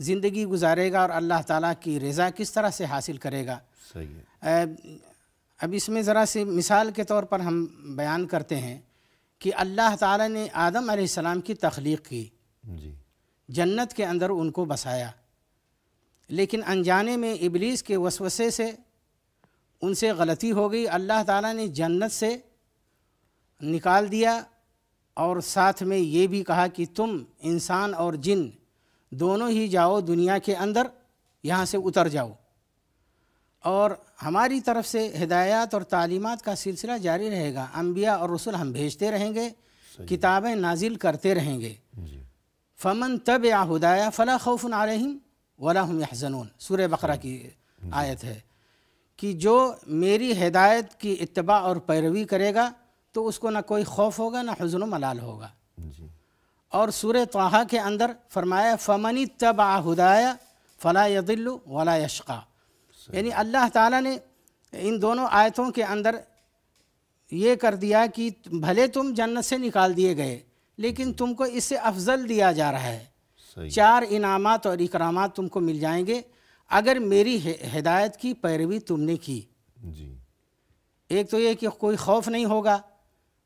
زندگی گزارے گا اور اللہ تعالیٰ کی رضا کس طرح سے حاصل کرے گا۔ صحیح ہے۔ اب اس میں ذرا سی مثال کے طور پر ہم بیان کرتے ہیں کہ اللہ تعالیٰ نے آدم علیہ السلام کی تخلیق کی، جی جنت کے اندر ان کو بسایا، لیکن انجانے میں ابلیس کے وسوسے سے ان سے غلطی ہو گئی، اللہ تعالیٰ نے جنت سے نکال دیا اور ساتھ میں یہ بھی کہا کہ تم انسان اور جن دونوں ہی جاؤ دنیا کے اندر، یہاں سے اتر جاؤ، اور ہماری طرف سے ہدایات اور تعلیمات کا سلسلہ جاری رہے گا، انبیاء اور رسول ہم بھیجتے رہیں گے، کتابیں نازل کرتے رہیں گے۔ جی فمن تبع ہدایا فلا خوف علیہم ولا هم يحزنون، سورہ بقرہ کی آیت ہے کہ جو میری ہدایت کی اتباع اور پیروی کرے گا تو اس کو نہ کوئی خوف ہوگا نہ حزن و ملال ہوگا۔ جی اور سورہ طٰہٰ کے اندر فرمایا فمن اتبع ہدایا فلا یضل ولا یشقی، یعنی اللہ تعالیٰ نے ان دونوں آیتوں کے اندر یہ کر دیا کہ بھلے تم جنت سے نکال دیے گئے لیکن تم کو اس سے افضل دیا جا رہا ہے، صحیح 4 انعامات اور اکرامات تم کو مل جائیں گے اگر میری ہدایت کی پیروی تم نے کی۔ جی ایک تو یہ کہ کوئی خوف نہیں ہوگا،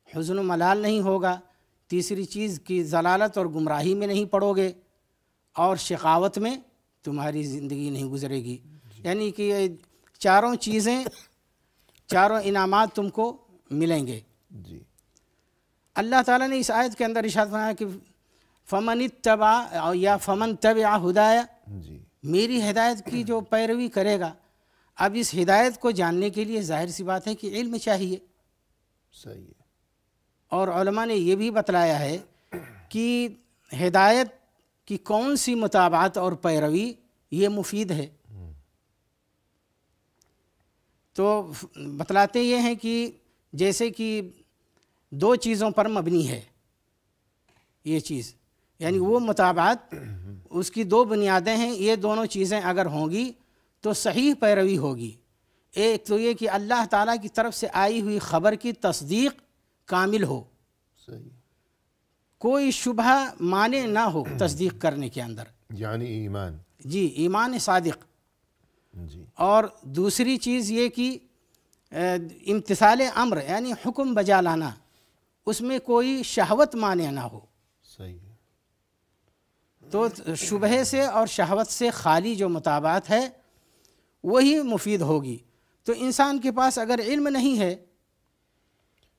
حزن و ملال نہیں ہوگا، تیسری چیز کہ ضلالت اور گمراہی میں نہیں پڑو گے، اور شقاوت میں تمہاری زندگی نہیں گزرے گی، یعنی کہ یہ 4 چیزیں، 4 انعامات تم کو ملیں گے۔ جی اللہ تعالیٰ نے اس آیت کے اندر ارشاد فرمایا کہ فمن اتبع یا فمن تبع ہدایا، جی میری ہدایت کی جو پیروی کرے گا۔ اب اس ہدایت کو جاننے کے لیے ظاہر سی بات ہے کہ علم چاہیے، صحیح ہے۔ اور علماء نے یہ بھی بتلایا ہے کہ ہدایت کی کون سی متابعت اور پیروی یہ مفید ہے۔ تو بتلاتے یہ ہیں کہ جیسے کہ 2 چیزوں پر مبنی ہے یہ چیز، یعنی وہ متابعت اس کی 2 بنیادیں ہیں، یہ دونوں چیزیں اگر ہوں گی تو صحیح پیروی ہوگی۔ ایک تو یہ کہ اللہ تعالیٰ کی طرف سے آئی ہوئی خبر کی تصدیق کامل ہو، صحیح، کوئی شبہ مانع نہ ہو تصدیق کرنے کے اندر، یعنی ایمان۔ جی ایمان صادق۔ جی اور دوسری چیز یہ کہ امتثال امر یعنی حکم بجا لانا، اس میں کوئی شہوت مانع نہ ہو۔ صحیح ہے۔ تو شبہے سے اور شہوت سے خالی جو متابعت ہے وہی مفید ہوگی۔ تو انسان کے پاس اگر علم نہیں ہے،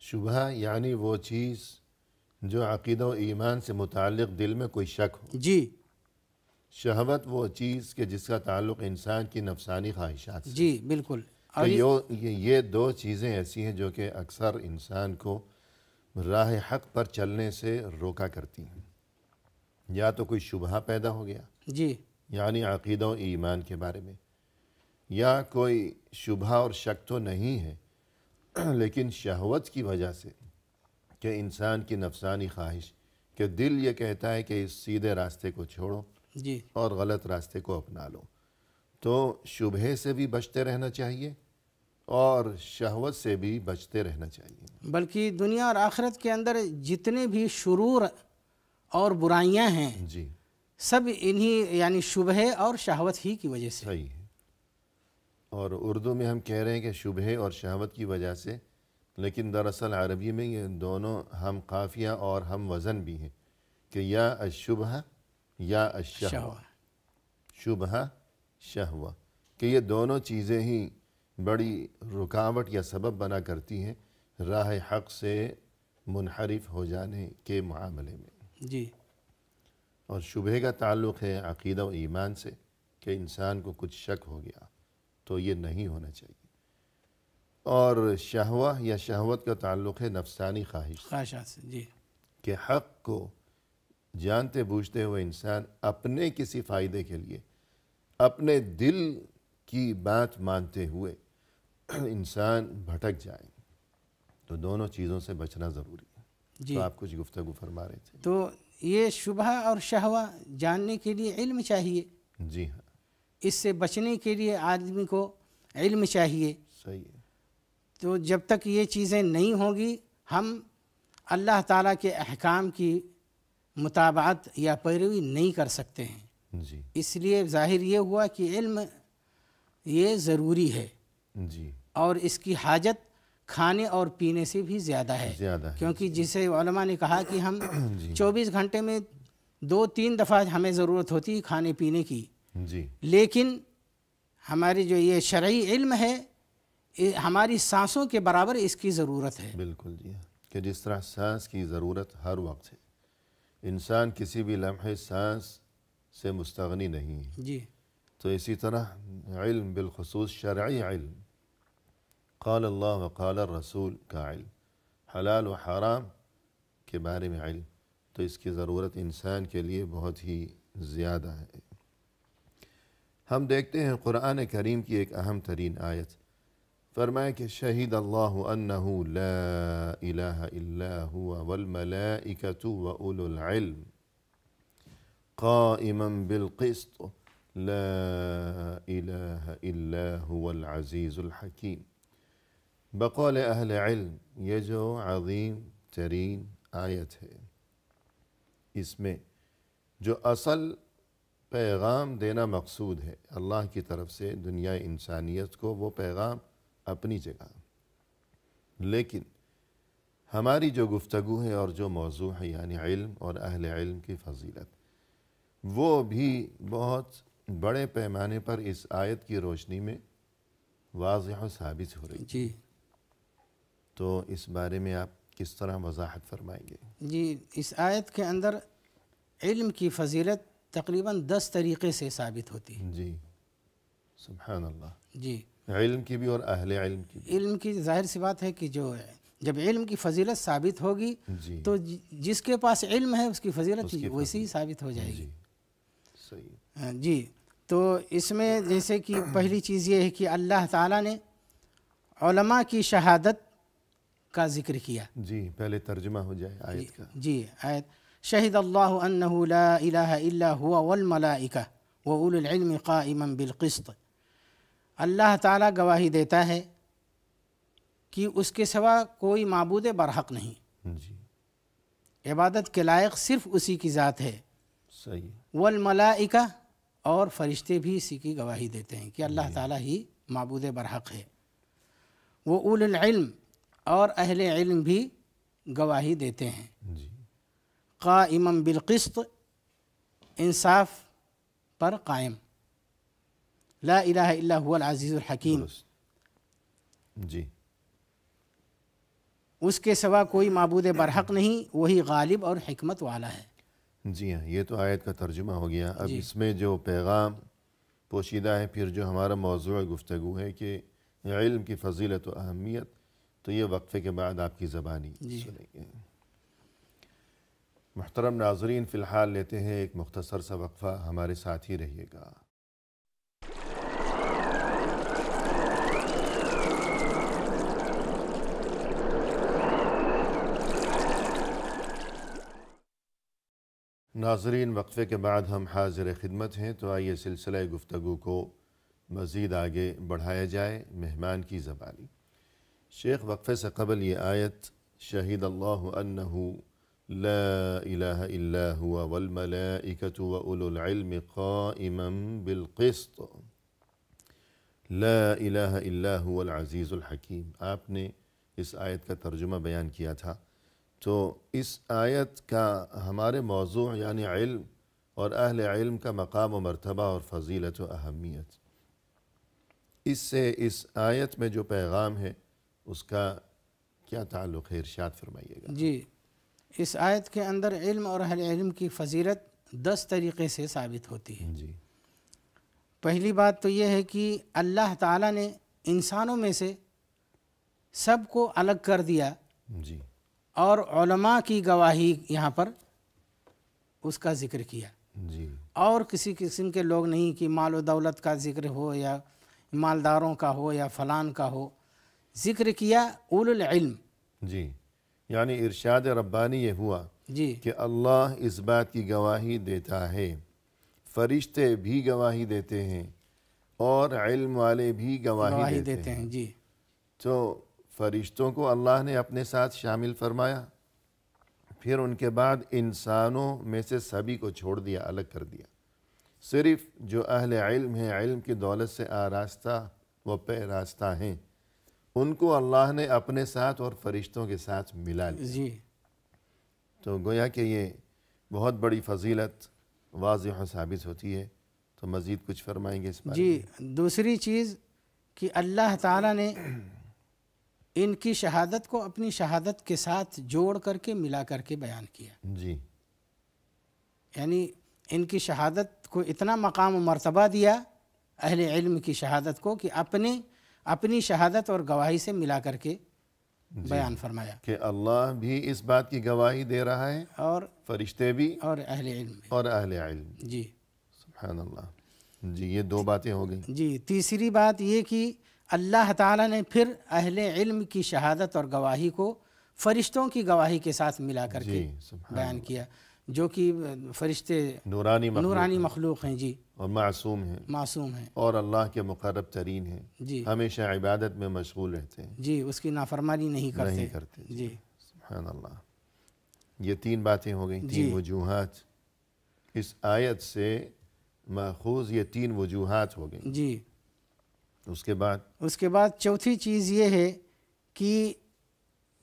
شبہ یعنی وہ چیز جو عقیدہ و ایمان سے متعلق دل میں کوئی شک ہو۔ جی شہوت وہ چیز کہ جس کا تعلق انسان کی نفسانی خواہشات سے۔ جی بالکل۔ تو یہ 2 چیزیں ایسی ہیں جو کہ اکثر انسان کو راہ حق پر چلنے سے روکا کرتی ہیں۔ یا تو کوئی شبہ پیدا ہو گیا، جی یعنی عقیدہ و ایمان کے بارے میں، یا کوئی شبہ اور شک تو نہیں ہے لیکن شہوت کی وجہ سے کہ انسان کی نفسانی خواہش کہ دل یہ کہتا ہے کہ اس سیدھے راستے کو چھوڑو جی اور غلط راستے کو اپنا لو۔ تو شبہے سے بھی بچتے رہنا چاہیے اور شہوت سے بھی بچتے رہنا چاہیے۔ بلکہ دنیا اور آخرت کے اندر جتنے بھی شرور اور برائیاں ہیں جی سب انہی یعنی شبہے اور شہوت ہی کی وجہ سے۔ صحیح ہے۔ اور اردو میں ہم کہہ رہے ہیں کہ شبہے اور شہوت کی وجہ سے، لیکن دراصل عربی میں یہ دونوں ہم قافیہ اور ہم وزن بھی ہیں کہ یا الشبہ یا الشہوہ، شبہ شہوہ، کہ یہ دونوں چیزیں ہی بڑی رکاوٹ یا سبب بنا کرتی ہیں راہ حق سے منحرف ہو جانے کے معاملے میں۔ جی اور شبہے کا تعلق ہے عقیدہ و ایمان سے کہ انسان کو کچھ شک ہو گیا تو یہ نہیں ہونا چاہیے، اور شہوہ یا شہوت کا تعلق ہے نفسانی خواہشات سے۔ جی کہ حق کو جانتے بوجھتے ہوئے انسان اپنے کسی فائدے کے لیے اپنے دل کی بات مانتے ہوئے انسان بھٹک جائے، تو دونوں چیزوں سے بچنا ضروری ہے۔ جی تو آپ کچھ گفتگو فرما رہے تھے۔ تو یہ شبہ اور شہوہ جاننے کے لیے علم چاہیے، جی ہاں، اس سے بچنے کے لیے آدمی کو علم چاہیے۔ صحیح ہے۔ تو جب تک یہ چیزیں نہیں ہوں گی ہم اللہ تعالیٰ کے احکام کی متابعت یا پیروی نہیں کر سکتے ہیں۔ جی اس لیے ظاہر یہ ہوا کہ علم یہ ضروری ہے جی اور اس کی حاجت کھانے اور پینے سے بھی زیادہ ہے، کیونکہ جسے علماء نے کہا کہ ہم 24 گھنٹے میں 2-3 دفعہ ہمیں ضرورت ہوتی ہے کھانے پینے کی، جی لیکن ہماری جو یہ شرعی علم ہے ہماری سانسوں کے برابر اس کی ضرورت ہے۔ بالکل جی، کہ جس طرح سانس کی ضرورت ہر وقت ہے، انسان کسی بھی لمحے سانس سے مستغنی نہیں ہے، جی تو اسی طرح علم بالخصوص شرعی علم، قال اللہ وقال الرسول کا علم، حلال و حرام کے بارے میں علم، تو اس کی ضرورت انسان کے لیے بہت ہی زیادہ ہے۔ ہم دیکھتے ہیں قرآن کریم کی ایک اہم ترین آیت، فرمایا کہ شہید اللہ انہ لا الہ الا ہوا والملائکۃ واولو العلم قائما بالقسط لا الہ الا هو العزیز الحکیم۔ بقول اہل علم یہ جو عظیم ترین آیت ہے، اس میں جو اصل پیغام دینا مقصود ہے اللہ کی طرف سے دنیا انسانیت کو، وہ پیغام اپنی جگہ، لیکن ہماری جو گفتگو ہے اور جو موضوع ہے یعنی علم اور اہل علم کی فضیلت، وہ بھی بہت بڑے پیمانے پر اس آیت کی روشنی میں واضح و ثابت ہو رہی ہے۔ جی تو اس بارے میں آپ کس طرح وضاحت فرمائیں گے؟ جی، اس آیت کے اندر علم کی فضیلت تقریباً 10 طریقے سے ثابت ہوتی ہے۔ جی سبحان اللہ، جی، علم کی بھی اور اہل علم کی بھی۔ علم کی ظاہر سی بات ہے کہ جب علم کی فضیلت ثابت ہوگی جی تو جس کے پاس علم ہے اس کی فضیلت اس کی ویسے ہی ثابت ہو جائے گی۔ جی صحیح۔ جی، تو اس میں جیسے کہ پہلی چیز یہ ہے کہ اللہ تعالیٰ نے علماء کی شہادت کا ذکر کیا۔ جی پہلے ترجمہ ہو جائے آیت کا۔ جی، آیت شہد اللہ انہ لا الہ الا ہوا والملائکہ واولو العلم قائما بالقسط، اللہ تعالیٰ گواہی دیتا ہے کہ اس کے سوا کوئی معبود برحق نہیں، جی عبادت کے لائق صرف اسی کی ذات ہے، صحیح۔ والملائکہ اور فرشتے بھی اسی کی گواہی دیتے ہیں کہ اللہ تعالیٰ ہی معبود برحق ہے، واولو العلم اور اہل علم بھی گواہی دیتے ہیں، جی قائما بالقسط انصاف پر قائم، لا الہ الا هو العزیز الحکیم، درست۔ جی اس کے سوا کوئی معبود برحق نہیں، وہی غالب اور حکمت والا ہے۔ جی ہاں، یہ تو آیت کا ترجمہ ہو گیا۔ اب جی اس میں جو پیغام پوشیدہ ہے، پھر جو ہمارا موضوع گفتگو ہے کہ علم کی فضیلت و اہمیت، تو یہ وقفے کے بعد آپ کی زبانی سنیں گے۔ محترم ناظرین، فی الحال لیتے ہیں ایک مختصر سا وقفہ، ہمارے ساتھ ہی رہیے گا۔ ناظرین، وقفے کے بعد ہم حاضر خدمت ہیں، تو آئیے سلسلہ گفتگو کو مزید آگے بڑھایا جائے مہمان کی زبانی۔ شیخ، وقفے سے قبل یہ آیت شہید اللہ انہ لا الہ الا ہوا والملائکۃ واولو العلم قائما بالقسط لا الہ الا هو العزیز الحکیم، آپ نے اس آیت کا ترجمہ بیان کیا تھا۔ تو اس آیت کا ہمارے موضوع یعنی علم اور اہل علم کا مقام و مرتبہ اور فضیلت و اہمیت، اس سے اس آیت میں جو پیغام ہے اس کا کیا تعلق ہے، ارشاد فرمائیے گا۔ جی، اس آیت کے اندر علم اور اہل علم کی فضیلت 10 طریقے سے ثابت ہوتی ہے۔ جی پہلی بات تو یہ ہے کہ اللہ تعالیٰ نے انسانوں میں سے سب کو الگ کر دیا، جی اور علماء کی گواہی یہاں پر اس کا ذکر کیا، جی اور کسی قسم کے لوگ نہیں کہ مال و دولت کا ذکر ہو یا مالداروں کا ہو یا فلان کا ہو، ذکر کیا اولو العلم۔ جی، یعنی ارشاد ربانی یہ ہوا جی کہ اللہ اس بات کی گواہی دیتا ہے، فرشتے بھی گواہی دیتے ہیں اور علم والے بھی گواہی دیتے ہیں۔ جی تو فرشتوں کو اللہ نے اپنے ساتھ شامل فرمایا، پھر ان کے بعد انسانوں میں سے سبھی کو چھوڑ دیا، الگ کر دیا، صرف جو اہل علم ہیں، علم کی دولت سے آراستہ و پیراستہ ہیں، ان کو اللہ نے اپنے ساتھ اور فرشتوں کے ساتھ ملا لیا۔ جی تو گویا کہ یہ بہت بڑی فضیلت واضح و ثابت ہوتی ہے۔ تو مزید کچھ فرمائیں گے اس بارے میں؟ جی، دوسری چیز کہ اللہ تعالیٰ نے ان کی شہادت کو اپنی شہادت کے ساتھ جوڑ کر کے ملا کر کے بیان کیا۔ جی یعنی ان کی شہادت کو اتنا مقام و مرتبہ دیا، اہل علم کی شہادت کو، کہ اپنی شہادت اور گواہی سے ملا کر کے بیان فرمایا، کہ اللہ بھی اس بات کی گواہی دے رہا ہے، اور فرشتے بھی اہل علم بھی۔ اور اہل علم۔ جی سبحان اللہ۔ جی یہ دو باتیں ہو گئیں۔ جی، تیسری بات یہ کہ اللہ تعالیٰ نے پھر اہل علم کی شہادت اور گواہی کو فرشتوں کی گواہی کے ساتھ ملا کر کے سبحان بیان کیا، جو کہ فرشتے نورانی مخلوق ہیں، جی، اور معصوم ہیں، معصوم ہیں، اور اللہ کے مقرب ترین ہیں، جی ہمیشہ عبادت میں مشغول رہتے ہیں، جی، اس کی نافرمانی نہیں کرتے۔ جی سبحان اللہ۔ یہ تین باتیں ہو گئیں، جی۔ تین وجوہات اس آیت سے ماخوذ، یہ تین وجوہات ہو گئیں۔ جی، اس کے بعد چوتھی چیز یہ ہے کہ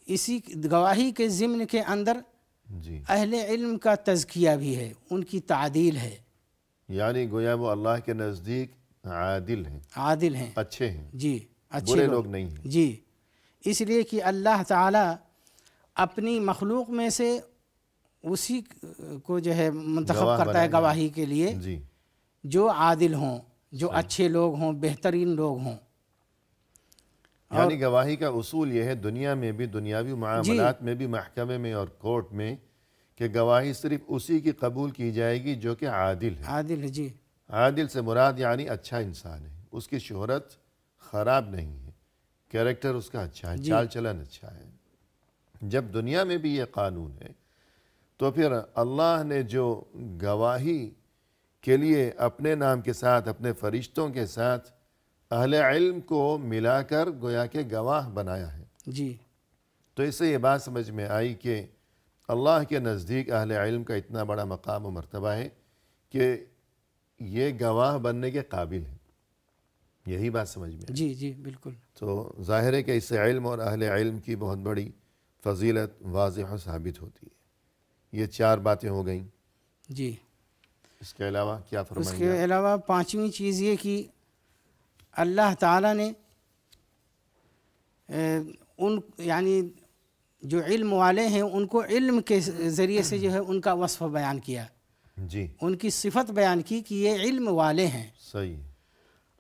اسی گواہی کے ضمن کے اندر جی اہل علم کا تزکیہ بھی ہے، ان کی تعدیل ہے، یعنی گویا وہ اللہ کے نزدیک عادل ہیں، عادل ہیں، اچھے ہیں، جی، اچھے برے لوگ نہیں ہیں۔ جی، اس لیے کہ اللہ تعالیٰ اپنی مخلوق میں سے اسی کو جو ہے منتخب کرتا ہے گواہی کے لیے جی جو عادل ہوں، جو اچھے لوگ ہوں، بہترین لوگ ہوں۔ یعنی گواہی کا اصول یہ ہے دنیا میں بھی، دنیاوی معاملات میں بھی، محکمے میں اور کورٹ میں، کہ گواہی صرف اسی کی قبول کی جائے گی جو کہ عادل ہے۔ عادل ہے، جی، عادل سے مراد یعنی اچھا انسان ہے، اس کی شہرت خراب نہیں ہے، کیریکٹر اس کا اچھا ہے، چال چلن اچھا ہے۔ جب دنیا میں بھی یہ قانون ہے تو پھر اللہ نے جو گواہی کے لیے اپنے نام کے ساتھ، اپنے فرشتوں کے ساتھ اہل علم کو ملا کر گویا کہ گواہ بنایا ہے۔ جی، تو اس سے یہ بات سمجھ میں آئی کہ اللہ کے نزدیک اہل علم کا اتنا بڑا مقام و مرتبہ ہے کہ یہ گواہ بننے کے قابل ہیں۔ یہی بات سمجھ میں آئی۔ جی، جی، بالکل۔ تو ظاہر ہے کہ اس سے علم اور اہل علم کی بہت بڑی فضیلت واضح و ثابت ہوتی ہے۔ یہ چار باتیں ہو گئیں۔ جی، اس کے علاوہ کیا اس فرمائیں کے گے؟ علاوہ پانچویں چیز یہ کہ اللہ تعالیٰ نے یعنی جو علم والے ہیں ان کو علم کے ذریعے سے جو ہے ان کا وصف بیان کیا، جی ان کی صفت بیان کی کہ یہ علم والے ہیں، صحیح،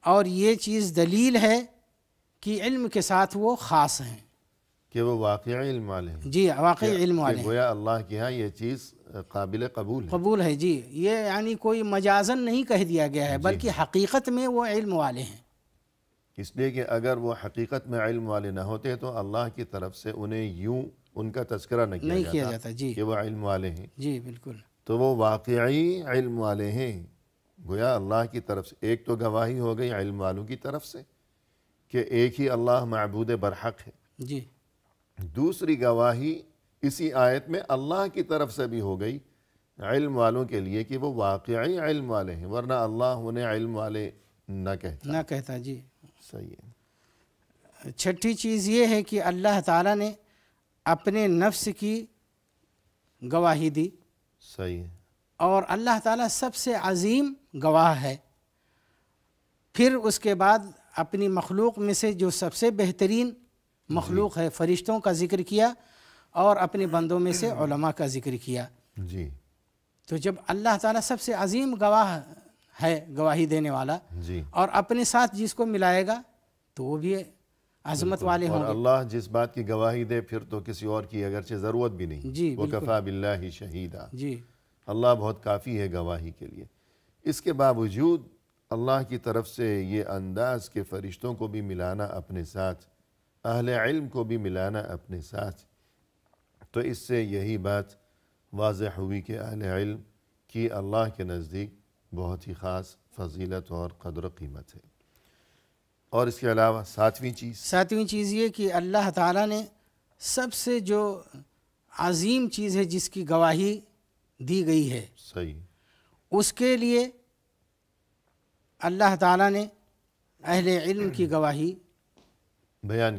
اور یہ چیز دلیل ہے کہ علم کے ساتھ وہ خاص ہیں، کہ وہ واقعی علم والے ہیں، جی، واقعی علم والے کہ ہیں، گویا اللہ کے ہاں یہ چیز قابل قبول ہے۔ قبول ہے، جی، یہ یعنی کوئی مجازن نہیں کہہ دیا گیا ہے، بلکہ حقیقت میں وہ علم والے ہیں۔ اس لیے کہ اگر وہ حقیقت میں علم والے نہ ہوتے تو اللہ کی طرف سے انہیں یوں ان کا تذکرہ نہ کیا جاتا جی، کہ وہ علم والے ہیں۔ جی، بالکل، تو وہ واقعی علم والے ہیں، گویا اللہ کی طرف سے۔ ایک تو گواہی ہو گئی علم والوں کی طرف سے کہ ایک ہی اللہ معبود برحق ہے۔ جی، دوسری گواہی اسی آیت میں اللہ کی طرف سے بھی ہو گئی علم والوں کے لیے کہ وہ واقعی علم والے ہیں، ورنہ اللہ انہیں علم والے نہ کہتا۔ جی۔ صحیح ہے۔ چھٹی چیز یہ ہے کہ اللہ تعالیٰ نے اپنے نفس کی گواہی دی، صحیح ہے۔ اور اللہ تعالیٰ سب سے عظیم گواہ ہے۔ پھر اس کے بعد اپنی مخلوق میں سے جو سب سے بہترین مخلوق ہے فرشتوں کا ذکر کیا، اور اپنے بندوں میں سے علماء کا ذکر کیا۔ جی تو جب اللہ تعالیٰ سب سے عظیم گواہ ہے، گواہی دینے والا، جی، اور اپنے ساتھ جس کو ملائے گا تو وہ بھی عظمت والے ہوں اور گے۔ اللہ جس بات کی گواہی دے پھر تو کسی اور کی اگرچہ ضرورت بھی نہیں۔ جی، بالکل۔ وَكَفَى بِاللَّهِ شَهِيدًا، جی، اللہ بہت کافی ہے گواہی کے لیے۔ اس کے باوجود اللہ کی طرف سے یہ انداز کہ فرشتوں کو بھی ملانا اپنے ساتھ، اہل علم کو بھی ملانا اپنے ساتھ، تو اس سے یہی بات واضح ہوئی کہ اہل علم کی اللہ کے نزدیک بہت ہی خاص فضیلت اور قدر و قیمت ہے۔ اور اس کے علاوہ ساتویں چیز یہ کہ اللہ تعالیٰ نے سب سے جو عظیم چیز ہے جس کی گواہی دی گئی ہے، صحیح، اس کے لیے اللہ تعالیٰ نے اہل علم کی گواہی بیان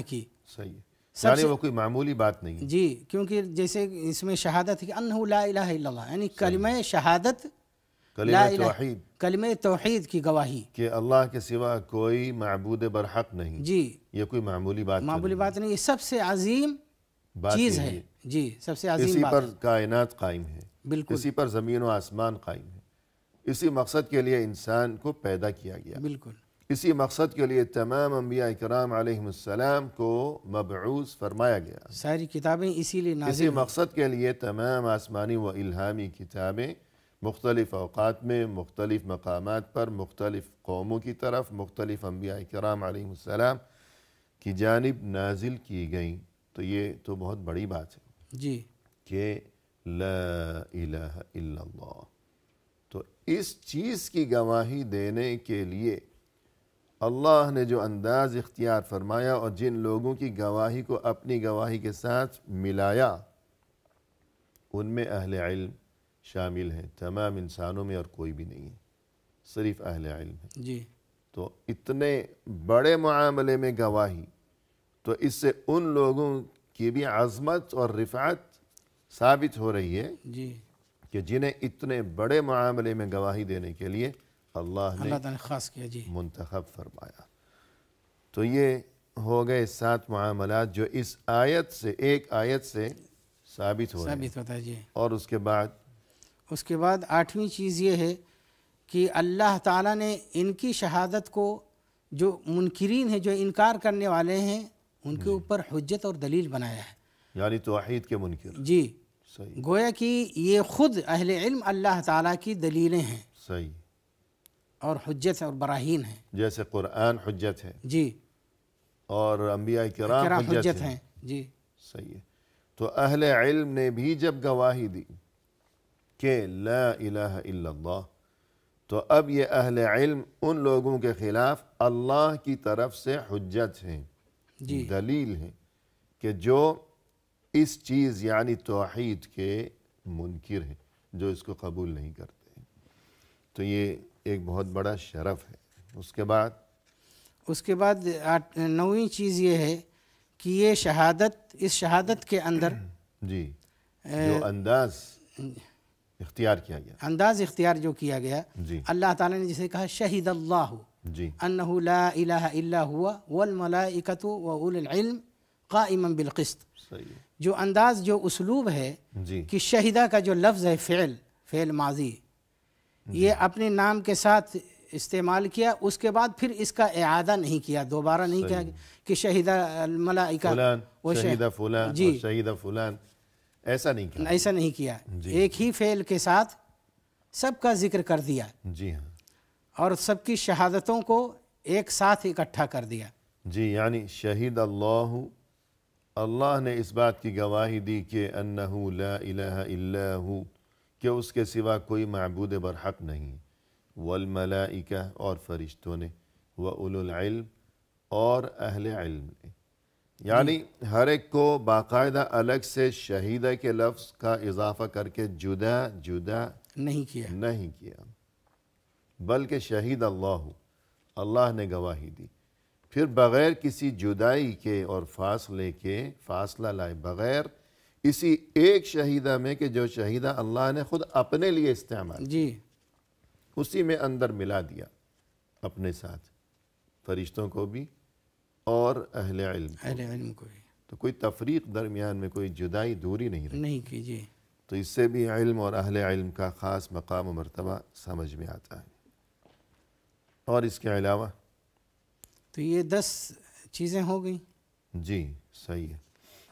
کی صحیح ہے، یعنی وہ کوئی معمولی بات نہیں ہے جی، کیونکہ جیسے اس میں شہادت ہے کہ انہ لا الہ الا اللہ، یعنی کلمہ شہادت، کلمہ توحید، کلمہ توحید کی گواہی کہ اللہ کے سوا کوئی معبود برحق نہیں، جی، یہ کوئی معمولی بات نہیں، یہ سب سے عظیم چیز ہے، جی، سب سے عظیم اسی بات پر کائنات قائم ہے، بالکل، اسی پر زمین و آسمان قائم ہے، اسی مقصد کے لیے انسان کو پیدا کیا گیا، بالکل، اسی مقصد کے لیے تمام انبیاء کرام علیہم السلام کو مبعوث فرمایا گیا، ساری کتابیں اسی لیے نازل اسی مقصد کے لیے تمام آسمانی و الہامی کتابیں مختلف اوقات میں مختلف مقامات پر مختلف قوموں کی طرف مختلف انبیاء کرام علیہم السلام کی جانب نازل کی گئیں، تو یہ تو بہت بڑی بات ہے جی کہ لا الہ الا اللہ۔ تو اس چیز کی گواہی دینے کے لیے اللہ نے جو انداز اختیار فرمایا اور جن لوگوں کی گواہی کو اپنی گواہی کے ساتھ ملایا، ان میں اہل علم شامل ہیں، تمام انسانوں میں اور کوئی بھی نہیں ہے، صرف اہل علم ہے۔ جی، تو اتنے بڑے معاملے میں گواہی، تو اس سے ان لوگوں کی بھی عظمت اور رفعت ثابت ہو رہی ہے جی، کہ جنہیں اتنے بڑے معاملے میں گواہی دینے کے لیے اللہ نے اللہ تعالیٰ نے خاص کیا، جی، منتخب فرمایا۔ تو یہ ہو گئے 7 معاملات جو اس آیت سے، ایک آیت سے ثابت ہو رہے ہیں، ثابت ہوتا ہے، جی۔ اور اس کے بعد 8ویں چیز یہ ہے کہ اللہ تعالیٰ نے ان کی شہادت کو، جو منکرین ہیں، جو انکار کرنے والے ہیں، ان کے اوپر حجت اور دلیل بنایا ہے، یعنی توحید کے منکر، جی، صحیح، گویا کہ یہ خود اہل علم اللہ تعالیٰ کی دلیلیں ہیں صحیح، اور حجت اور براہین ہیں، جیسے قرآن حجت ہے جی، اور انبیاء کرام حجت ہیں، جی، صحیح ہے۔ تو اہل علم نے بھی جب گواہی دی کہ لا الہ الا اللہ، تو اب یہ اہل علم ان لوگوں کے خلاف اللہ کی طرف سے حجت ہیں، جی، دلیل ہیں کہ جو اس چیز یعنی توحید کے منکر ہیں، جو اس کو قبول نہیں کرتے، تو یہ ایک بہت بڑا شرف ہے۔ اس کے بعد 9ویں چیز یہ ہے کہ یہ شہادت، اس شہادت کے اندر جی، جو انداز اختیار کیا گیا، انداز اختیار جو کیا گیا، جی، اللہ تعالیٰ نے جسے کہا شہید اللہ جی، انہ لا الہ الا ہوا والملائکۃ واولی العلم قائما بالقسط، صحیح ہے، جو انداز، جو اسلوب ہے جی، کہ شہیدہ کا جو لفظ ہے، فعل ماضی، یہ اپنے نام کے ساتھ استعمال کیا، اس کے بعد پھر اس کا اعادہ نہیں کیا، دوبارہ نہیں کیا کہ شہیدہ الملائکہ فلان، شہیدہ فلان، جی، اور شہیدہ فلان، ایسا نہیں کیا، ایسا نہیں کیا، ایک ہی فعل کے ساتھ سب کا ذکر کر دیا جی ہاں، اور سب کی شہادتوں کو ایک ساتھ اکٹھا کر دیا، جی، یعنی شہید اللہ، اللہ نے اس بات کی گواہی دی کہ انہ لا الہ الا ہو، کہ اس کے سوا کوئی معبود برحق نہیں، والملائکہ، اور فرشتوں نے، وَأُولُو العلم، اور اہل علم نے، یعنی ہر ایک کو باقاعدہ الگ سے شہیدہ کے لفظ کا اضافہ کر کے جدا جدا نہیں کیا، بلکہ شہید اللہ نے گواہی دی، پھر بغیر کسی جدائی کے اور فاصلے کے، فاصلہ لائے بغیر، اسی ایک شہیدہ میں کہ جو شہیدہ اللہ نے خود اپنے لیے استعمال، جی، اسی میں اندر ملا دیا اپنے ساتھ فرشتوں کو بھی اور اہل علم کو بھی، تو کوئی تفریق درمیان میں، کوئی جدائی دوری نہیں رہی، نہیں کی، جی، تو اس سے بھی علم اور اہل علم کا خاص مقام و مرتبہ سمجھ میں آتا ہے۔ اور اس کے علاوہ تو یہ 10 چیزیں ہو گئیں، جی، صحیح ہے،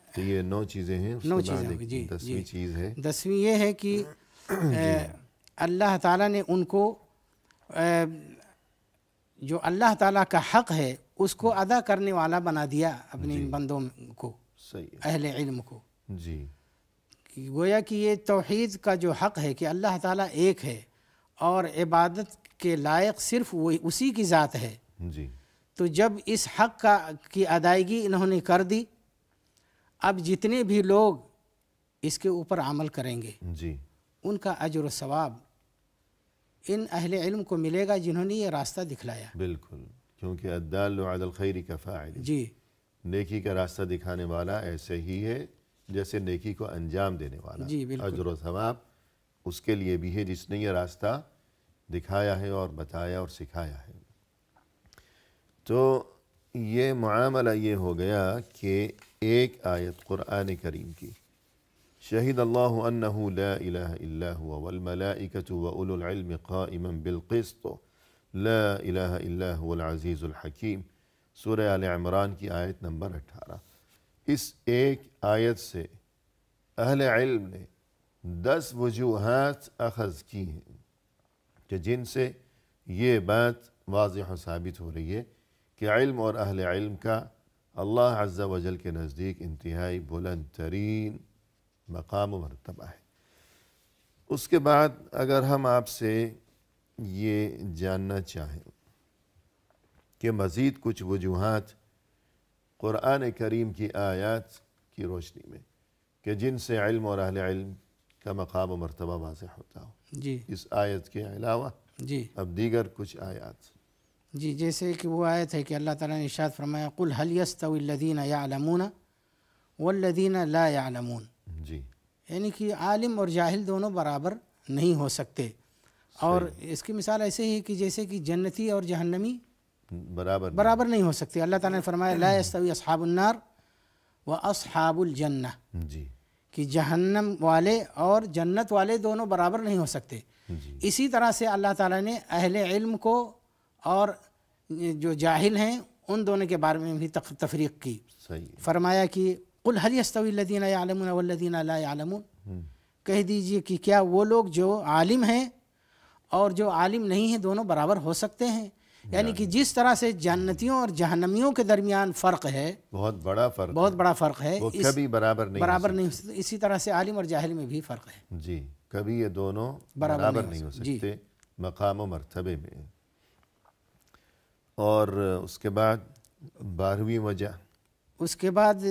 تو یہ 9 چیزیں ہیں، اس کے 9 بعد چیزیں ہو گئی، ایک جی، 10ویں چیز ہے، 10ویں یہ ہے کہ اللہ تعالیٰ نے ان کو جو اللہ تعالیٰ کا حق ہے اس کو ادا کرنے والا بنا دیا اپنے ان بندوں کو، صحیح ہے، اہل علم کو، جی، گویا کہ یہ توحید کا جو حق ہے کہ اللہ تعالیٰ ایک ہے اور عبادت کے لائق صرف وہی، اسی کی ذات ہے، جی، تو جب اس حق کی ادائیگی انہوں نے کر دی، اب جتنے بھی لوگ اس کے اوپر عمل کریں گے، جی، ان کا اجر و ثواب ان اہل علم کو ملے گا جنہوں نے یہ راستہ دکھلایا۔ بالکل، کیونکہ الدال علی الخیر کفاعل، جی نیکی کا راستہ دکھانے والا ایسے ہی ہے جیسے نیکی کو انجام دینے والا۔ جی بالکل، اجر و ثواب اس کے لیے بھی ہے جس نے یہ راستہ دکھایا ہے اور بتایا اور سکھایا ہے۔ تو یہ معاملہ یہ ہو گیا کہ ایک آیت قرآن کریم کی، شہد اللہ انہ لا الہ الا هو والملائکۃ واولو العلم قائما بالقسط لا الہ الا هو العزیز الحکیم، سورہ آل عمران کی آیت نمبر 18۔ اس ایک آیت سے اہل علم نے 10 وجوہات اخذ کی ہیں کہ جن سے یہ بات واضح و ثابت ہو رہی ہے کہ علم اور اہل علم کا اللہ عز و جل کے نزدیک انتہائی بلند ترین مقام و مرتبہ ہے۔ اس کے بعد اگر ہم آپ سے یہ جاننا چاہیں کہ مزید کچھ وجوہات قرآن کریم کی آیات کی روشنی میں کہ جن سے علم اور اہل علم کا مقام و مرتبہ واضح ہوتا ہو، جی اس آیت کے علاوہ جی اب دیگر کچھ آیات۔ جی جیسے کہ وہ آیت ہے کہ اللہ تعالیٰ نے ارشاد فرمایا قل هل يستوي الذين يعلمون والذين لا يعلمون، جی یعنی کہ عالم اور جاہل دونوں برابر نہیں ہو سکتے۔ اور اس کی مثال ایسے ہی کہ جیسے کہ جنتی اور جہنمی برابر نہیں ہو سکتے۔ اللہ تعالیٰ نے فرمایا لا يستوي اصحاب النار واصحاب الجنہ، جی کہ جہنم والے اور جنت والے دونوں برابر نہیں ہو سکتے۔ جی اسی طرح سے اللہ تعالیٰ نے اہل علم کو اور جو جاہل ہیں ان دونوں کے بارے میں بھی تفریق کی۔ صحیح، فرمایا کہ قل هل يستوي الذين يعلمون والذين لا يعلمون، کہہ دیجئے کہ کیا وہ لوگ جو عالم ہیں اور جو عالم نہیں ہیں دونوں برابر ہو سکتے ہیں؟ یعنی کہ جس طرح سے جنتیوں اور جہنمیوں کے درمیان فرق ہے، بہت بڑا فرق، بہت بڑا فرق ہے، وہ کبھی برابر نہیں ہو سکتے۔ اسی طرح سے عالم اور جاہل میں بھی فرق ہے، جی کبھی یہ دونوں برابر نہیں ہو سکتے مقام و مرتبے میں۔ اور اس کے بعد 12ویں وجہ، اس کے بعد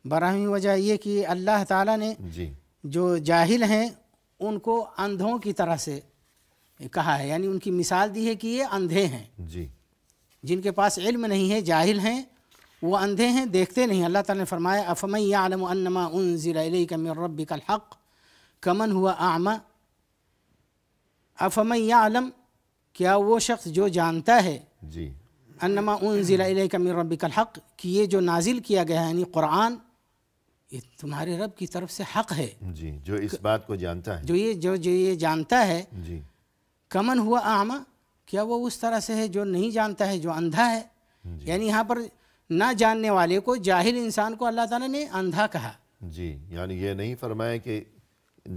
12ویں وجہ یہ کہ اللہ تعالیٰ نے جی جو جاہل ہیں ان کو اندھوں کی طرح سے کہا ہے، یعنی ان کی مثال دی ہے کہ یہ اندھے ہیں، جی جن کے پاس علم نہیں ہے، جاہل ہیں، وہ اندھے ہیں، دیکھتے نہیں۔ اللہ تعالیٰ نے فرمایا افمن یعلم انما انزل الیک من ربک الحق کمن ہوا اعمی، افمن یعلم، کیا وہ شخص جو جانتا ہے جی انما انزل الیک من ربک الحق، کہ یہ جو نازل کیا گیا ہے یعنی قرآن یہ تمہارے رب کی طرف سے حق ہے، جی جو اس بات کو جانتا ہے، جو یہ جانتا ہے، جی کمن ہوا اعمی، کیا وہ اس طرح سے ہے جو نہیں جانتا ہے، جو اندھا ہے؟ یعنی یہاں پر نہ جاننے والے کو، جاہل انسان کو اللہ تعالیٰ نے اندھا کہا۔ جی یعنی یہ نہیں فرمایا کہ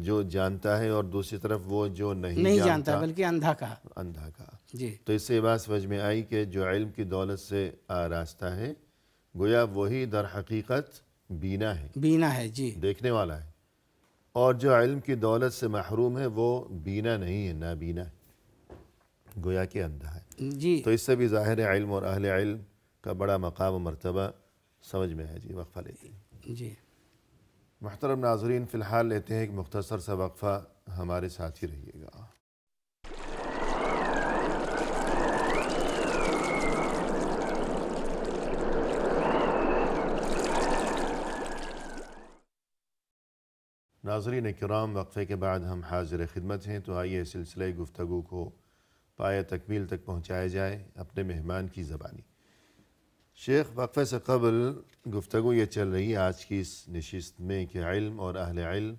جو جانتا ہے اور دوسری طرف وہ جو نہیں جانتا بلکہ اندھا کہا، اندھا کا۔ جی تو اس سے یہ بات سمجھ میں آئی کہ جو علم کی دولت سے آراستہ ہے گویا وہی در حقیقت بینا ہے، بینا ہے، جی دیکھنے والا ہے، اور جو علم کی دولت سے محروم ہے وہ بینا نہیں ہے، نابینا ہے، گویا کہ اندھا ہے۔ جی تو اس سے بھی ظاہر ہے علم اور اہل علم کا بڑا مقام و مرتبہ سمجھ میں ہے۔ جی وقفہ لیتے ہیں۔ جی محترم ناظرین، فی الحال لیتے ہیں ایک مختصر سا وقفہ، ہمارے ساتھ ہی رہیے گا۔ ناظرین کرام، وقفے کے بعد ہم حاضر خدمت ہیں، تو آئیے سلسلہ گفتگو کو پایہ تکمیل تک پہنچایا جائے اپنے مہمان کی زبانی۔ شیخ، وقفے سے قبل گفتگو یہ چل رہی ہے آج کی اس نشست میں کہ علم اور اہل علم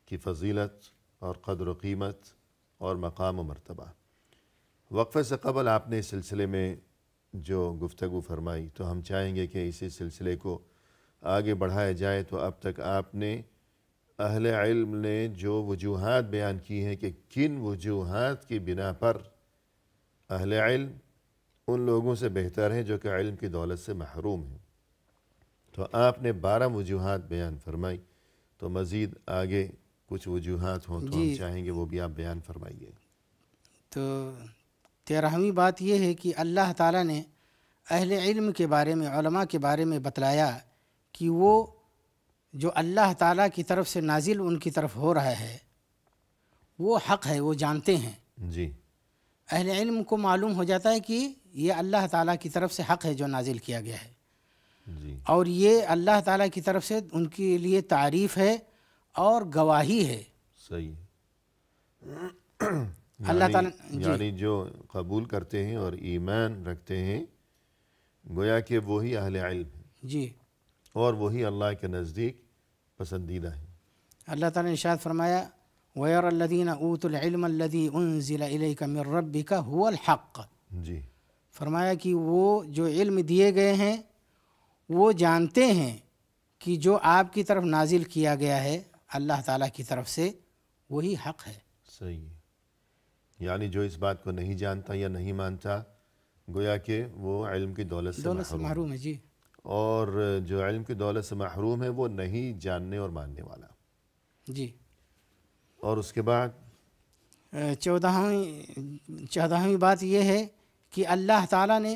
کی فضیلت اور قدر و قیمت اور مقام و مرتبہ۔ وقفے سے قبل آپ نے اس سلسلے میں جو گفتگو فرمائی، تو ہم چاہیں گے کہ اسی سلسلے کو آگے بڑھایا جائے۔ تو اب تک آپ نے اہل علم نے جو وجوہات بیان کی ہیں کہ کن وجوہات کی بنا پر اہل علم ان لوگوں سے بہتر ہیں جو کہ علم کی دولت سے محروم ہیں، تو آپ نے 12 وجوہات بیان فرمائی، تو مزید آگے کچھ وجوہات ہوں تو ہم چاہیں گے وہ بھی آپ بیان فرمائیے۔ تو 13ویں بات یہ ہے کہ اللہ تعالیٰ نے اہل علم کے بارے میں، علماء کے بارے میں بتلایا کہ وہ جو اللہ تعالیٰ کی طرف سے نازل ان کی طرف ہو رہا ہے وہ حق ہے، وہ جانتے ہیں، جی اہل علم کو معلوم ہو جاتا ہے کہ یہ اللہ تعالیٰ کی طرف سے حق ہے جو نازل کیا گیا ہے، جی اور یہ اللہ تعالیٰ کی طرف سے ان کے لیے تعریف ہے اور گواہی ہے۔ صحیح۔ اللہ تعالیٰ یعنی جو قبول کرتے ہیں اور ایمان رکھتے ہیں گویا کہ وہی اہل علم ہیں جی، اور وہی اللہ کے نزدیک پسندیدہ ہیں۔ اللہ تعالیٰ نے ارشاد فرمایا وَيَرَى الَّذِينَ أُوتُوا الْعِلْمَ الَّذِي أُنزِلَ إِلَيْكَ مِن رَّبِّكَ هُوَ الْحَقُّ، جی فرمایا کہ وہ جو علم دیے گئے ہیں وہ جانتے ہیں کہ جو آپ کی طرف نازل کیا گیا ہے اللہ تعالیٰ کی طرف سے وہی حق ہے۔ صحیح ہے۔ یعنی جو اس بات کو نہیں جانتا یا نہیں مانتا گویا کہ وہ علم کی دولت سے محروم ہے۔ جی، اور جو علم کی دولت سے محروم ہے وہ نہیں جاننے اور ماننے والا۔ جی، اور اس کے بعد 14ویں بات یہ ہے کہ اللہ تعالیٰ نے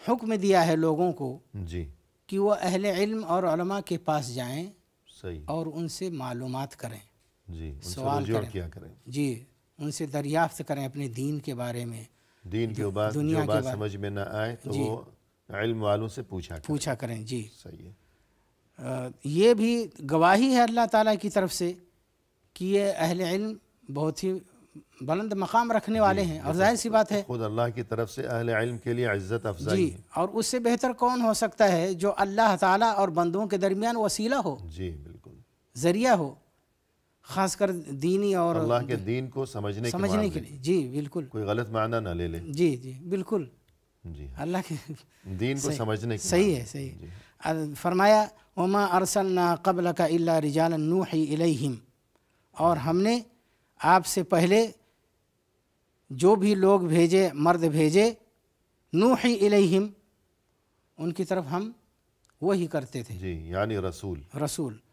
حکم دیا ہے لوگوں کو جی کہ وہ اہل علم اور علماء کے پاس جائیں صحیح، اور ان سے معلومات کریں، جی ان سے سوال رجوع کریں، کیا کریں، جی ان سے دریافت کریں اپنے دین کے بارے میں، دین کے بعد دنیا جو کے بات بارے سمجھ میں نہ آئے تو جی، وہ علم والوں سے پوچھا کریں۔ جی، صحیح ہے۔ یہ بھی گواہی ہے اللہ تعالیٰ کی طرف سے کہ یہ اہل علم بہت ہی بلند مقام رکھنے والے ہیں، اور ظاہر سی بات ہے خود اللہ کی طرف سے اہل علم کے لیے عزت افزائی جی، اور اس سے بہتر کون ہو سکتا ہے جو اللہ تعالیٰ اور بندوں کے درمیان وسیلہ ہو، جی بالکل، ذریعہ ہو، خاص کر دینی اور اللہ کے دین کو سمجھنے کے لیے۔ جی بالکل، کوئی غلط معنی نہ لے لے، جی جی بالکل، جی اللہ کے دین کو سمجھنے کے صحیح ہے، صحیح ہے۔ فرمایا وما ارسلنا قبلک الا رجالا نوحی الیہم، اور ہم نے آپ سے پہلے جو بھی لوگ بھیجے، مرد بھیجے، نوحی الیہم ان کی طرف ہم وہی کرتے تھے، جی یعنی رسول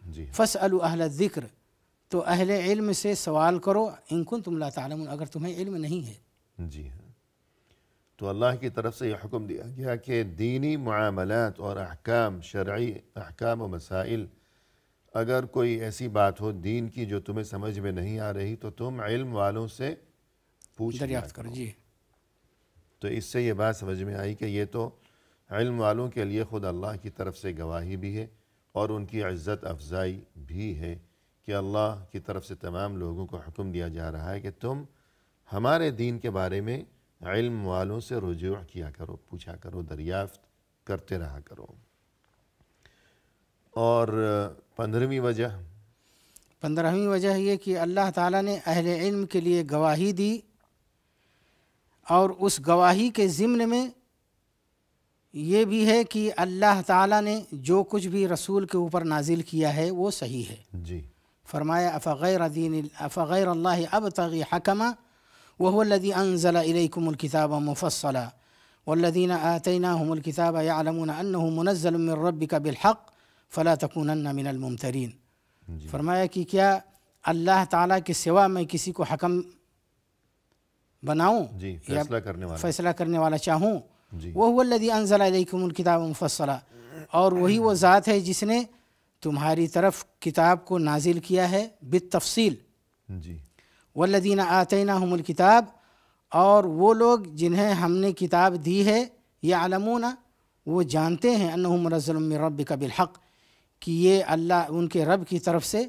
جی فاسألوا اہل الذکر، تو اہل علم سے سوال کرو ان کنتم لا تعلمون، اگر تمہیں علم نہیں ہے۔ جی ہاں، تو اللہ کی طرف سے یہ حکم دیا گیا کہ دینی معاملات اور احکام، شرعی احکام و مسائل، اگر کوئی ایسی بات ہو دین کی جو تمہیں سمجھ میں نہیں آ رہی تو تم علم والوں سے دریافت کرو۔ جی، تو اس سے یہ بات سمجھ میں آئی کہ یہ تو علم والوں کے لیے خود اللہ کی طرف سے گواہی بھی ہے اور ان کی عزت افزائی بھی ہے کہ اللہ کی طرف سے تمام لوگوں کو حکم دیا جا رہا ہے کہ تم ہمارے دین کے بارے میں علم والوں سے رجوع کیا کرو، پوچھا کرو، دریافت کرتے رہا کرو۔ اور 15ویں وجہ یہ کہ اللہ تعالیٰ نے اہل علم کے لیے گواہی دی، اور اس گواہی کے ضمن میں یہ بھی ہے کہ اللہ تعالیٰ نے جو کچھ بھی رسول کے اوپر نازل کیا ہے وہ صحیح ہے۔ جی فرمایا افغیر اللہ ابتغی حکما وهو الذي انزل اليكم الكتاب مفصلا والذين آتيناهم الكتاب يعلمون انه منزل من ربك بالحق فلا تكونن من الممترین۔ فرمایا کہ کیا اللہ تعالیٰ کے سوا میں کسی کو حکم بناؤں، جی فیصلہ کرنے والا چاہوں؟ جی وَهُوَ الَّذِي أَنزَلَ إِلَيْكُمُ الْكِتَابَ مُفَصَّلًا، اور وہی وہ ذات ہے جس نے تمہاری طرف کتاب کو نازل کیا ہے بالتفصیل۔ جی وَالَّذِينَ آتَيْنَاهُمُ الْكِتَابَ، اور وہ لوگ جنہیں ہم نے کتاب دی ہے، يَعْلَمُونَ، وہ جانتے ہیں، أَنَّهُ مُنَزَّلٌ مِّن رَبِّكَ بِالْحَقِّ، کہ یہ اللہ ان کے رب کی طرف سے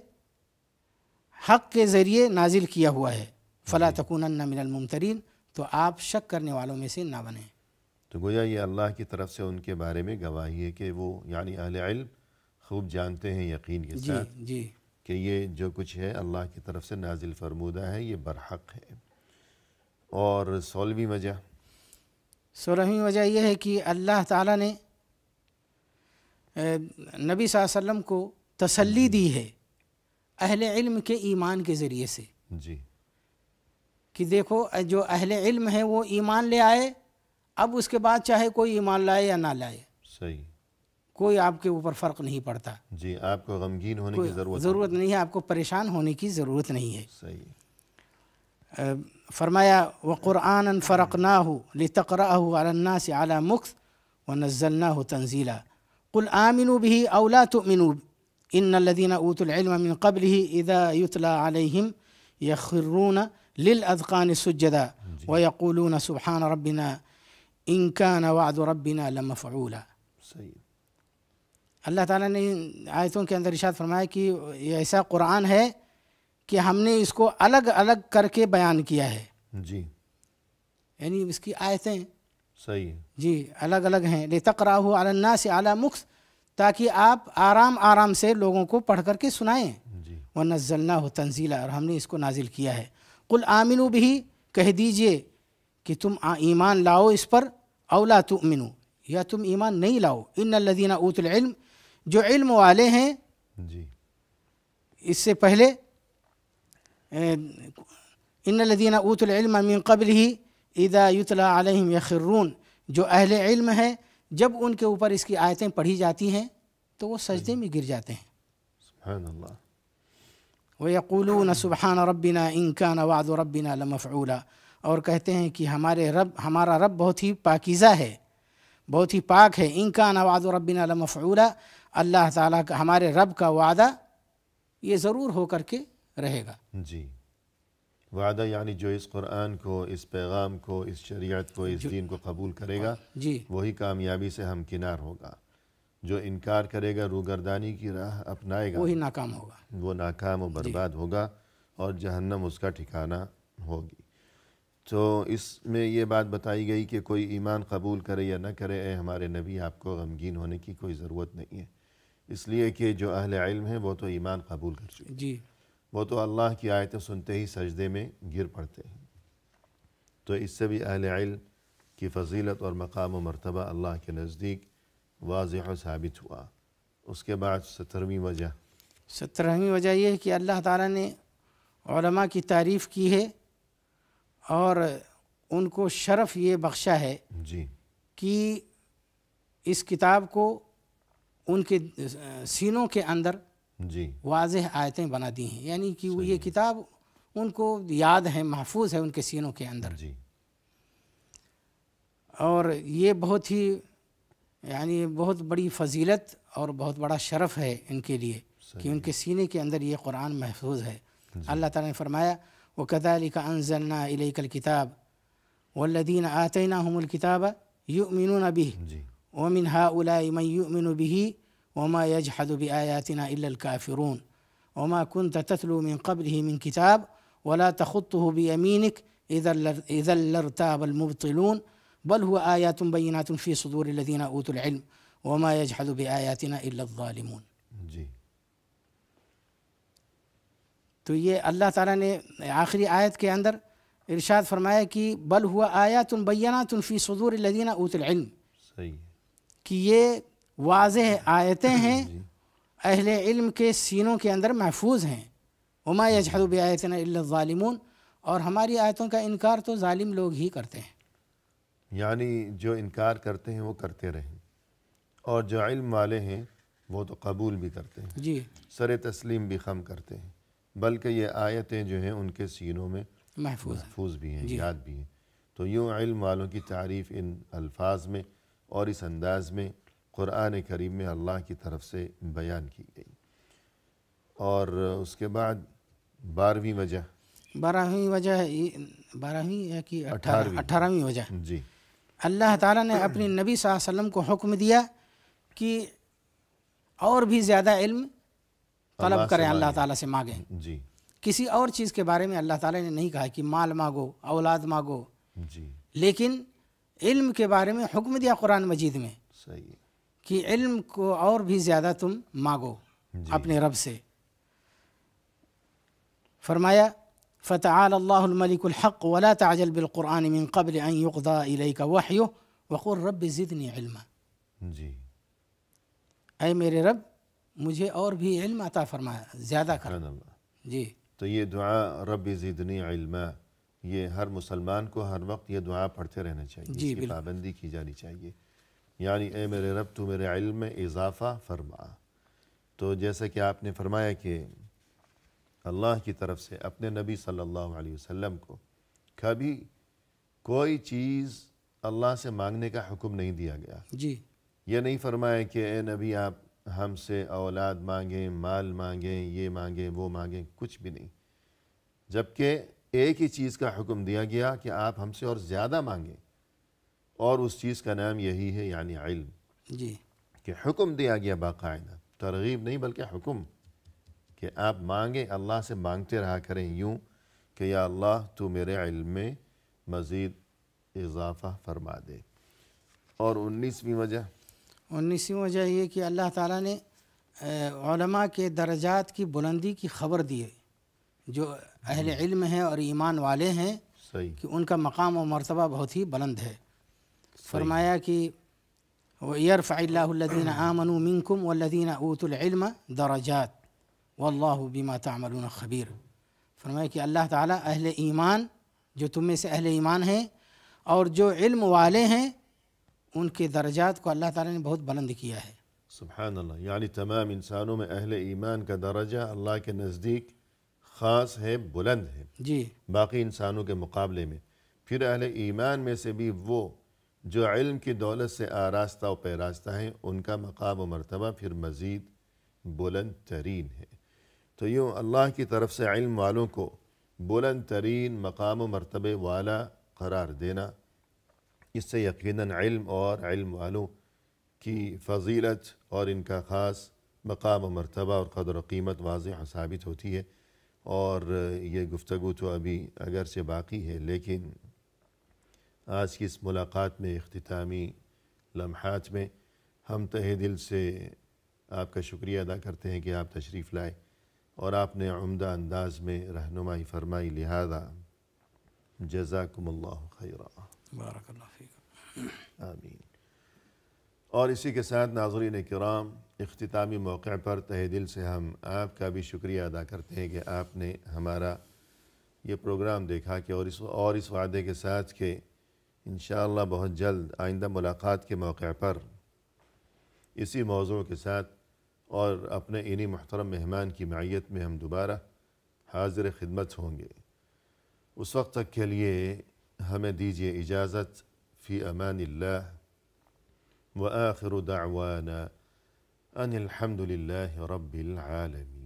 حق کے ذریعے نازل کیا ہوا ہے۔ فَلَا تَكُونَنَّ مِنَ الْمُمْتَرِينَ، تو آپ شک کرنے والوں میں سے نہ بنیں۔ تو گویا یہ اللہ کی طرف سے ان کے بارے میں گواہی ہے کہ وہ یعنی اہل علم خوب جانتے ہیں یقین کے ساتھ جی کہ یہ جو کچھ ہے اللہ کی طرف سے نازل فرمودہ ہے، یہ برحق ہے۔ اور 16ویں وجہ یہ ہے کہ اللہ تعالیٰ نے نبی صلی اللہ علیہ وسلم کو تسلی دی ہے اہل علم کے ایمان کے ذریعے سے، جی کہ دیکھو جو اہل علم ہے وہ ایمان لے آئے، اب اس کے بعد چاہے کوئی ایمان لائے یا نہ لائے، صحیح، کوئی آپ کے اوپر فرق نہیں پڑتا۔ جی آپ کو غمگین ہونے کی ضرورت نہیں ہے، آپ کو پریشان ہونے کی ضرورت نہیں ہے۔ صحیح۔ فرمایا وَقُرْآنًا فَرَقْنَاهُ لِتَقْرَأَهُ عَلَى النَّاسِ عَلَى مُكْثٍ وَنَزَّلْنَاهُ تَنزِيلًا قُلْ آمِنُوا بِهِ أَوْ لَا تُؤْمِنُوا إِنَّ الَّذِينَ أُوتُوا الْعِلْمَ مِنْ قَبْلِهِ إِذَا يُتْلَى عَلَيْهِمْ يَخِرُّونَ لِلْأَذْقَانِ سُجَّدًا وَيَقُولُونَ سُبْحَانَ رَبِّنَا إِن كَانَ وَعْدُ رَبِّنَا لَمَفْعُولًا۔ صحیح۔ اللہ تعالیٰ نے آیتوں کے اندر ارشاد فرمایا کہ یہ ایسا قرآن ہے کہ ہم نے اس کو الگ الگ کر کے بیان کیا ہے، جی یعنی اس کی آیتیں صحیح ہے۔ جی الگ الگ ہیں، لِتَقْرَأَهُ عَلَى النَّاسِ عَلَى مُكْثٍ، تاکہ آپ آرام آرام سے لوگوں کو پڑھ کر کے سنائیں۔ جی وَنَزَّلْنَاهُ تَنزِيلًا، اور ہم نے اس کو نازل کیا ہے۔ قُلْ آمِنُوا بِهِ، کہہ دیجئے کہ تم ایمان لاؤ اس پر، او لا تؤمنوا، یا تم ایمان نہیں لاؤ۔ ان الذین اوتوا العلم، جو علم والے ہیں جی اس سے پہلے، ان الذین اوتوا العلم من قبلہ اذا یتلی علیہم یخرون، جو اہل علم ہے جب ان کے اوپر اس کی آیتیں پڑھی جاتی ہیں تو وہ سجدے میں گر جاتے ہیں۔ سبحان اللہ۔ وَيَقُولُونَ سُبْحَانَ رَبِّنَا إِن كَانَ وَعْدُ رَبِّنَا لَمَفْعُولًا، اور کہتے ہیں کہ ہمارا رب بہت ہی پاکیزہ ہے، بہت ہی پاک ہے۔ إِن كَانَ وَعْدُ رَبِّنَا لَمَفْعُولًا، اللہ تعالیٰ کا، ہمارے رب کا وعدہ یہ ضرور ہو کر کے رہے گا۔ جی وعدہ یعنی جو اس قرآن کو، اس پیغام کو، اس شریعت کو، اس دین کو قبول کرے گا جی وہی کامیابی سے ہمکنار ہوگا، جو انکار کرے گا، روگردانی کی راہ اپنائے گا، وہی ناکام ہوگا، وہ ناکام و برباد ہوگا اور جہنم اس کا ٹھکانہ ہوگی۔ تو اس میں یہ بات بتائی گئی کہ کوئی ایمان قبول کرے یا نہ کرے، اے ہمارے نبی آپ کو غمگین ہونے کی کوئی ضرورت نہیں ہے، اس لیے کہ جو اہل علم ہیں وہ تو ایمان قبول کر چکے، جی وہ تو اللہ کی آیتیں سنتے ہی سجدے میں گر پڑتے ہیں۔ تو اس سے بھی اہل علم کی فضیلت اور مقام و مرتبہ اللہ کے نزدیک واضح و ثابت ہوا۔ اس کے بعد 17ویں وجہ، 17ویں وجہ یہ ہے کہ اللہ تعالیٰ نے علماء کی تعریف کی ہے اور ان کو شرف یہ بخشا ہے جی کہ اس کتاب کو ان کے سینوں کے اندر جی واضح آیتیں بنا دی ہیں، یعنی کہ وہ یہ کتاب ان کو یاد ہے، محفوظ ہے ان کے سینوں کے اندر، جی اور یہ بہت ہی یعنی بہت بڑی فضیلت اور بہت بڑا شرف ہے ان کے لیے کہ ان کے سینے کے اندر یہ قرآن محفوظ ہے۔ اللہ تعالیٰ نے فرمایا وَكَذَلِكَ أَنزَلْنَا إِلَيْكَ الْكِتَابَ وَالَّذِينَ آتَيْنَاهُمُ الْكِتَابَ يُؤْمِنُونَ بِهِ جی وَمِنْ هَؤُلَاءِ مَنْ يُؤْمِنُ بِهِ وَمَا يَجْحَدُ بِآيَاتِنَا إِلَّا الْكَافِرُونَ وَمَا كُنْتَ تَتْلُو مِنْ قَبْلِهِ مِنْ كِتَابٍ وَلَا تَخُطُّهُ بِيَمِينِكَ إِذًا لَارْتَابَ الْمُبْطِلُونَ بل هو آیات بینات فی صدور الذین اوتوا العلم وما یجحد بآیاتنا الا الظالمون۔ جی تو یہ اللہ تعالیٰ نے آخری آیت کے اندر ارشاد فرمایا کہ بل ہوا آیات بینات فی صدور الذین اوتوا العلم، صحیح کہ یہ واضح آیتیں ہیں اہل علم کے سینوں کے اندر محفوظ ہیں۔ وما یجحد بآیاتنا الا الظالمون، اور ہماری آیتوں کا انکار تو ظالم لوگ ہی کرتے ہیں۔ یعنی جو انکار کرتے ہیں وہ کرتے رہیں، اور جو علم والے ہیں وہ تو قبول بھی کرتے ہیں، جی سر تسلیم بھی خم کرتے ہیں، بلکہ یہ آیتیں جو ہیں ان کے سینوں میں محفوظ بھی ہیں، یاد بھی ہیں۔ تو یوں علم والوں کی تعریف ان الفاظ میں اور اس انداز میں قرآن کریم میں اللہ کی طرف سے بیان کی گئی۔ اور اس کے بعد 12ویں وجہ، 12ویں وجہ، 12ویں ہے کہ 18ویں وجہ، جی اللہ تعالیٰ نے اپنے نبی صلی اللہ علیہ وسلم کو حکم دیا کہ اور بھی زیادہ علم طلب کریں، اللہ تعالیٰ سے مانگیں۔ جی کسی اور چیز کے بارے میں اللہ تعالیٰ نے نہیں کہا کہ مال مانگو، اولاد مانگو، جی لیکن علم کے بارے میں حکم دیا قرآن مجید میں صحیح کہ علم کو اور بھی زیادہ تم مانگو اپنے رب سے۔ فرمایا فَتَعَالَى اللَّهُ الْمَلِكُ الْحَقُّ وَلَا تَعْجَلْ بِالْقُرْآنِ مِنْ قَبْلِ أَنْ يُقْضَى إِلَيْكَ وَحْيُهُ وَقُلْ رَبِّ زِدْنِي عِلْمًا، جی اے میرے رب مجھے اور بھی علم عطا فرمایا، زیادہ کر۔ سبحان اللہ۔ جی تو یہ دعا رب زدنی علما، یہ ہر مسلمان کو ہر وقت یہ دعا پڑھتے رہنا چاہیے، اس کی پابندی کی جانی چاہیے، یعنی اے میرے رب تو میرے علم میں اضافہ فرما۔ تو جیسا کہ آپ نے فرمایا کہ اللہ کی طرف سے اپنے نبی صلی اللہ علیہ وسلم کو کبھی کوئی چیز اللہ سے مانگنے کا حکم نہیں دیا گیا، جی یہ نہیں فرمایا کہ اے نبی آپ ہم سے اولاد مانگیں، مال مانگیں، یہ مانگیں وہ مانگیں، کچھ بھی نہیں، جبکہ ایک ہی چیز کا حکم دیا گیا کہ آپ ہم سے اور زیادہ مانگیں، اور اس چیز کا نام یہی ہے یعنی علم، جی کہ حکم دیا گیا باقاعدہ، ترغیب نہیں بلکہ حکم، کہ آپ مانگیں، اللہ سے مانگتے رہا کریں یوں کہ یا اللہ تو میرے علم میں مزید اضافہ فرما دے۔ اور 19ویں وجہ 19ویں وجہ یہ کہ اللہ تعالیٰ نے علماء کے درجات کی بلندی کی خبر دی ہے، جو اہل علم ہیں اور ایمان والے ہیں صحیح، کہ ان کا مقام و مرتبہ بہت ہی بلند ہے۔ فرمایا کہ وَيَرْفَعِ اللَّهُ الَّذِينَ آمَنُوا مِنكُمْ وَالَّذِينَ أُوتُوا الْعِلْمَ دَرَجَاتٍ وَاللَّهُ بِمَا تَعْمَلُونَ خَبِيرٌ۔ فرمایا کہ اللہ تعالیٰ اہل ایمان، جو تم میں سے اہل ایمان ہیں اور جو علم والے ہیں، ان کے درجات کو اللہ تعالیٰ نے بہت بلند کیا ہے۔ سبحان اللہ، یعنی تمام انسانوں میں اہل ایمان کا درجہ اللہ کے نزدیک خاص ہے، بلند ہے جی باقی انسانوں کے مقابلے میں۔ پھر اہل ایمان میں سے بھی وہ جو علم کی دولت سے آراستہ و پیراستہ ہیں، ان کا مقام و مرتبہ پھر مزید بلند ترین ہے۔ تو یوں اللہ کی طرف سے علم والوں کو بلند ترین مقام و مرتبے والا قرار دینا، اس سے یقیناً علم اور علم والوں کی فضیلت اور ان کا خاص مقام و مرتبہ اور قدر و قیمت واضح و ثابت ہوتی ہے۔ اور یہ گفتگو تو ابھی اگرچہ باقی ہے، لیکن آج کی اس ملاقات میں، اختتامی لمحات میں، ہم تہہ دل سے آپ کا شکریہ ادا کرتے ہیں کہ آپ تشریف لائے اور آپ نے عمدہ انداز میں رہنمائی فرمائی، لہذا جزاکم اللہ خیرا، بارک اللہ فیکم۔ آمین۔ اور اسی کے ساتھ ناظرین کرام، اختتامی موقع پر تہہ دل سے ہم آپ کا بھی شکریہ ادا کرتے ہیں کہ آپ نے ہمارا یہ پروگرام دیکھا، کہ اور اس وعدے کے ساتھ کہ انشاءاللہ بہت جلد آئندہ ملاقات کے موقع پر اسی موضوع کے ساتھ اور اپنے انہی محترم مہمان کی معیت میں ہم دوبارہ حاضر خدمت ہوں گے۔ اس وقت تک کے لیے ہمیں دیجیے اجازت، فی امان اللہ، وآخر دعوانا ان الحمد للہ رب العالمین۔